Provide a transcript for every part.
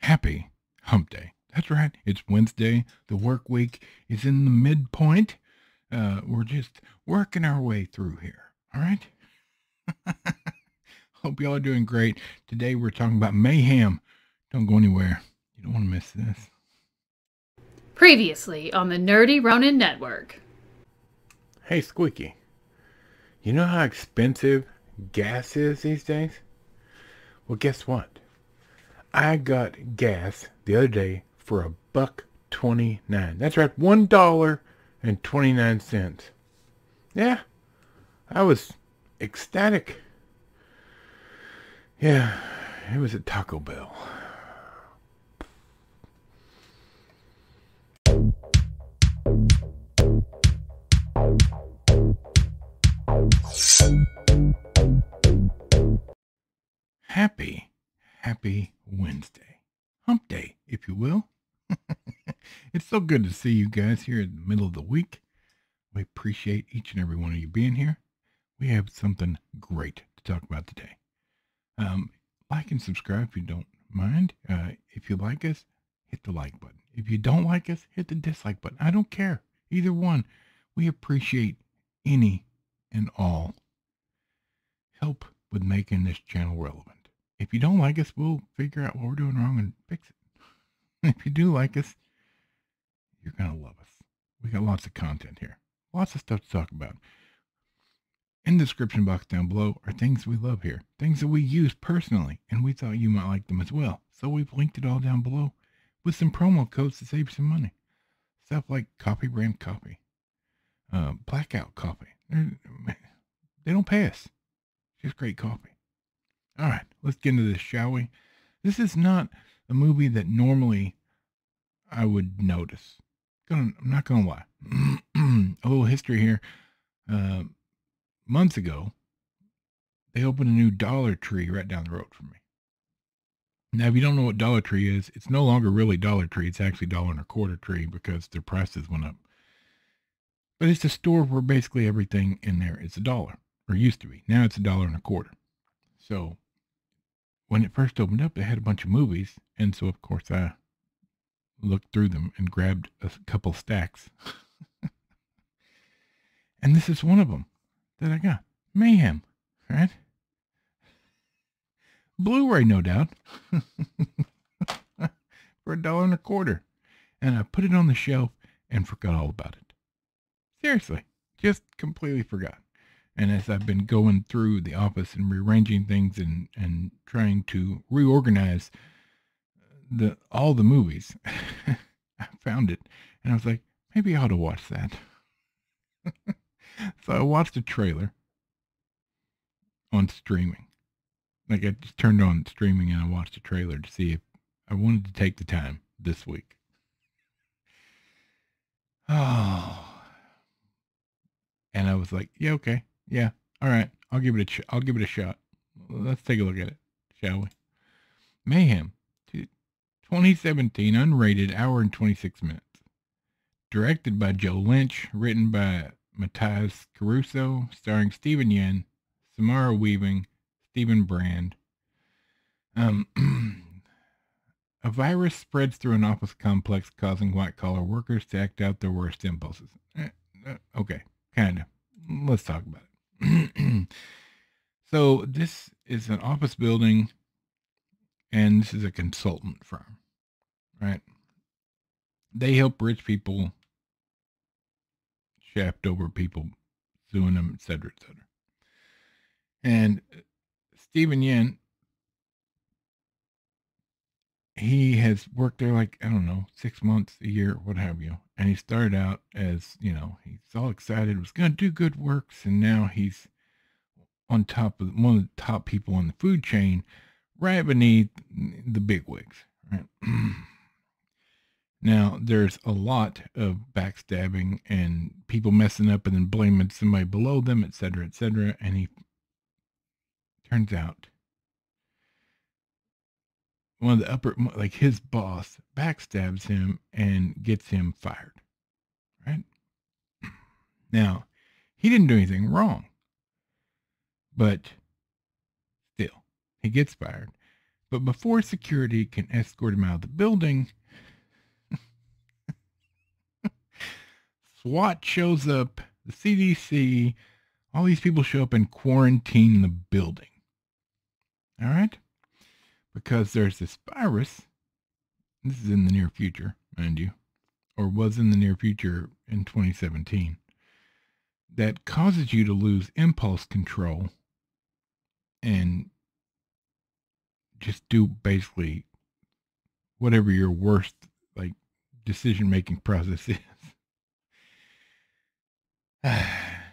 Happy Humpday. That's right. It's Wednesday. The work week is in the midpoint. We're just working our way through here. All right. Hope y'all are doing great. Today we're talking about Mayhem. Don't go anywhere. You don't want to miss this. Previously on the Nerdy Ronin Network. Hey, Squeaky. You know how expensive gas is these days? Well, guess what? I got gas the other day for $1.29. That's right, $1.29. Yeah, I was ecstatic. Yeah, it was at Taco Bell. Happy Wednesday. Hump Day, if you will. It's so good to see you guys here in the middle of the week. We appreciate each and every one of you being here. We have something great to talk about today. Like and subscribe if you don't mind. If you like us, hit the like button. If you don't like us, hit the dislike button. I don't care. Either one. We appreciate any and all help with making this channel relevant. If you don't like us, we'll figure out what we're doing wrong and fix it. If you do like us, you're going to love us. We got lots of content here. Lots of stuff to talk about. In the description box down below are things we love here. Things that we use personally, and we thought you might like them as well. So we've linked it all down below with some promo codes to save some money. Stuff like Coffee Brand Coffee. Blackout Coffee. They don't pay us. Just great coffee. All right, let's get into this, shall we? This is not a movie that normally I would notice. I'm not going to lie. A little history here. Months ago, they opened a new Dollar Tree right down the road from me. Now, if you don't know what Dollar Tree is, it's no longer really Dollar Tree. It's actually $1.25 tree because their prices went up. But it's a store where basically everything in there is $1, or used to be. Now it's $1.25. So when it first opened up, they had a bunch of movies. And so, of course, I looked through them and grabbed a couple stacks. And this is one of them that I got. Mayhem, right? Blu-ray, no doubt. For $1.25. And I put it on the shelf and forgot all about it. Seriously, just completely forgot. And as I've been going through the office and rearranging things and trying to reorganize all the movies, I found it. And I was like, maybe I ought to watch that. So I watched a trailer on streaming. Like I just turned on streaming and I watched a trailer to see if I wanted to take the time this week. Oh. And I was like, yeah, okay. Yeah. All right. I'll give it a shot. Let's take a look at it, shall we? Mayhem. 2017, unrated, hour and 26 minutes. Directed by Lynch, written by Matias, Caruso, starring Yeun, Samara Weaving, Stephen Brand. A virus spreads through an office complex, causing white-collar workers to act out their worst impulses. Okay, kind of. Let's talk about it. So this is an office building, and this is a consultant firm, right? They help rich people shaft over people, suing them, etc., etc. And Stephen Yeun, he has worked there like, I don't know, 6 months, a year, what have you. And he started out as, he's all excited, was going to do good works. And now he's on top of one of the top people on the food chain, right beneath the bigwigs, right? Now, there's a lot of backstabbing and people messing up and then blaming somebody below them, etc., etc. And he turns out one of the his boss backstabs him and gets him fired, right? Now, he didn't do anything wrong, but still, he gets fired. But before security can escort him out of the building, SWAT shows up, the CDC, all these people show up and quarantine the building. All right? Because there's this virus. This is in the near future, mind you, or was in the near future in 2017, that causes you to lose impulse control and just do basically whatever your worst decision-making process is.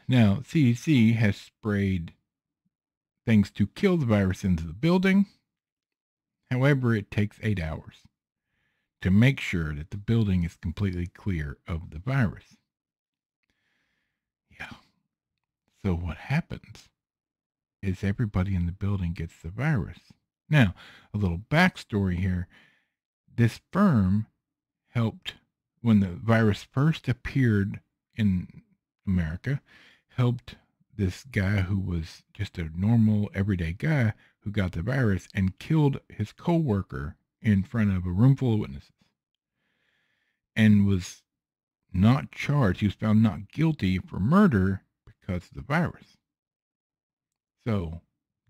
Now, CDC has sprayed things to kill the virus into the building. However, it takes 8 hours to make sure that the building is completely clear of the virus. Yeah. So what happens is everybody in the building gets the virus. Now, a little backstory here. This firm helped, when the virus first appeared in America, helped this guy who was just a normal, everyday guy who got the virus and killed his co-worker in front of a room full of witnesses and was not charged. He was found not guilty for murder because of the virus. So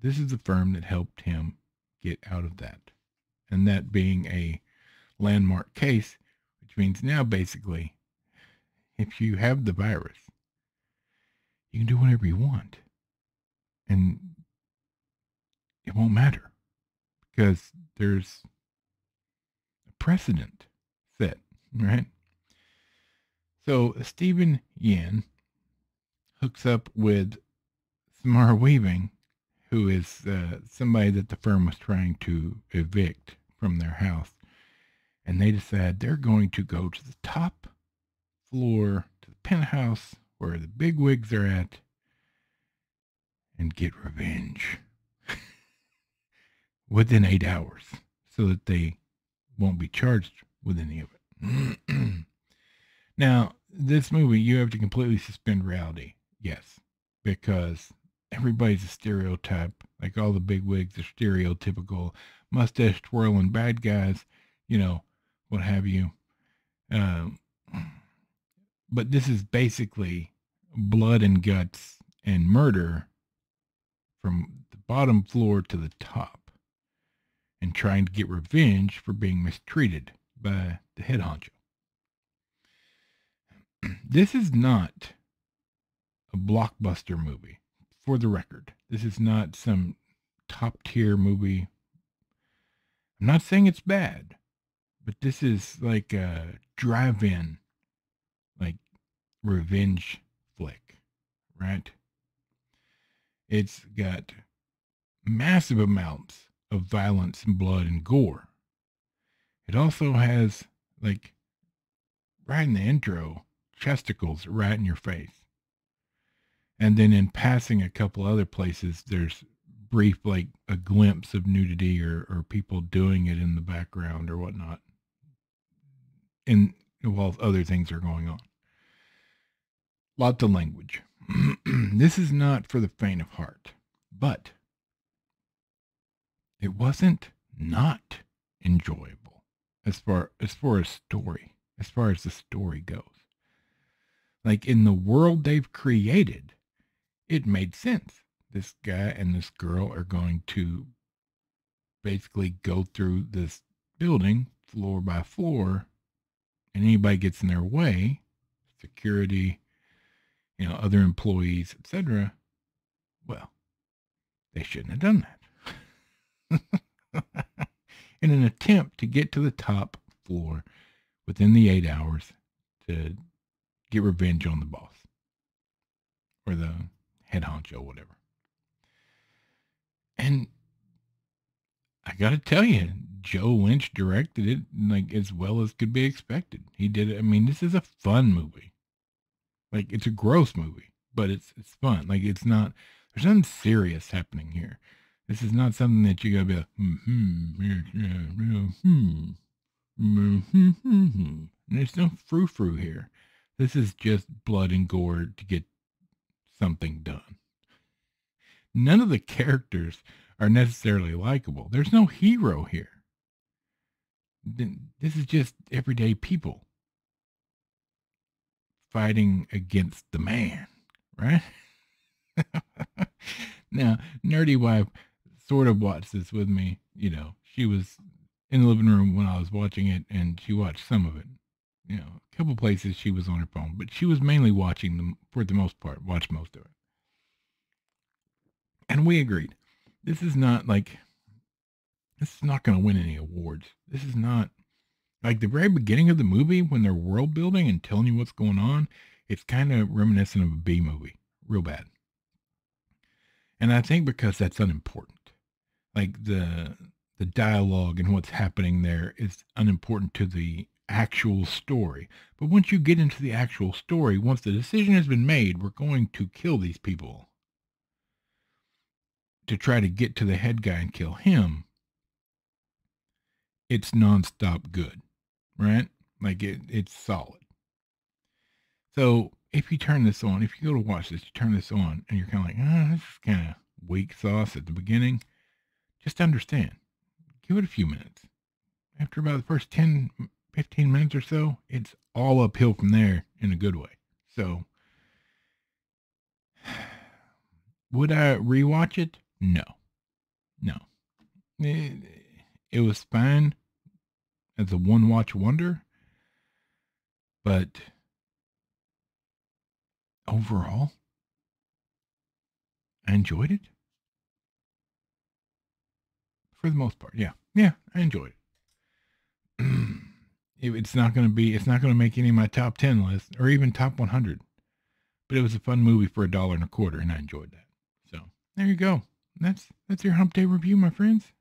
this is the firm that helped him get out of that. And that being a landmark case, which means now basically, if you have the virus, you can do whatever you want. And it won't matter because there's a precedent set, right? So Stephen Yeun hooks up with Samara Weaving, who is somebody that the firm was trying to evict from their house. And they decide they're going to go to the top floor, to the penthouse where the big wigs are at, and get revenge within 8 hours so that they won't be charged with any of it. Now, this movie, you have to completely suspend reality. Yes, because everybody's a stereotype. Like all the big wigs are stereotypical mustache twirling bad guys, what have you. But this is basically blood and guts and murder from the bottom floor to the top and trying to get revenge for being mistreated by the head honcho. This is not a blockbuster movie, for the record. This is not some top tier movie. I'm not saying it's bad, but this is like a drive-in, revenge flick, right? It's got massive amounts of violence and blood and gore. It also has, right in the intro, chesticles right in your face. And then in passing a couple other places, there's brief, a glimpse of nudity or people doing it in the background or whatnot. And while other things are going on. Lots of language. This is not for the faint of heart, but it wasn't not enjoyable as far as story, as far as the story goes. In the world they've created, it made sense. This guy and this girl are going to basically go through this building floor by floor, and anybody gets in their way, security, other employees, etc. Well, they shouldn't have done that. In an attempt to get to the top floor within the 8 hours to get revenge on the boss or the head honcho, whatever. And I got to tell you, Joe Lynch directed it as well as could be expected. He did it. I mean, this is a fun movie. It's a gross movie, but it's fun. It's not, there's nothing serious happening here. This is not something that you gotta be and there's no frou-frou here. This is just blood and gore to get something done. None of the characters are necessarily likable. There's no hero here. This is just everyday people fighting against the man, right? Now, nerdy wife sort of watched this with me. You know, she was in the living room when I was watching it, and she watched some of it. You know, a couple places she was on her phone, but she was mainly watching them for the most part, watched most of it. And we agreed. This is not going to win any awards. This is not like the very beginning of the movie when they're world building and telling you what's going on. It's kind of reminiscent of a B movie, real bad. And I think because that's unimportant, like the dialogue and what's happening there is unimportant to the actual story. But once you get into the actual story, once the decision has been made, we're going to kill these people to try to get to the head guy and kill him. It's nonstop good, right? Like it's solid. So if you turn this on, if you go to watch this, you turn this on and you're kind of like, this is kind of weak sauce at the beginning. Just understand, give it a few minutes. After about the first 10, 15 minutes or so, it's all uphill from there in a good way. So would I rewatch it? No. It was fine as a one-watch wonder, but overall, I enjoyed it. For the most part, yeah, I enjoyed it. It's not going to make any of my top 10 lists or even top 100. But it was a fun movie for $1.25, and I enjoyed that. So there you go. That's your Hump Day review, my friends.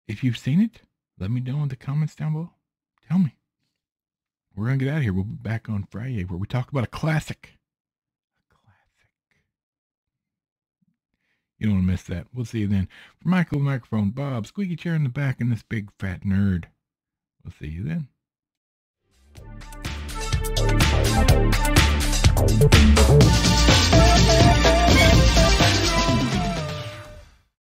If you've seen it, let me know in the comments down below. Tell me. We're going to get out of here. We'll be back on Friday where we talk about a classic. You don't want to miss that. We'll see you then. For Michael, the microphone, Bob, squeaky chair in the back, and this big fat nerd. We'll see you then.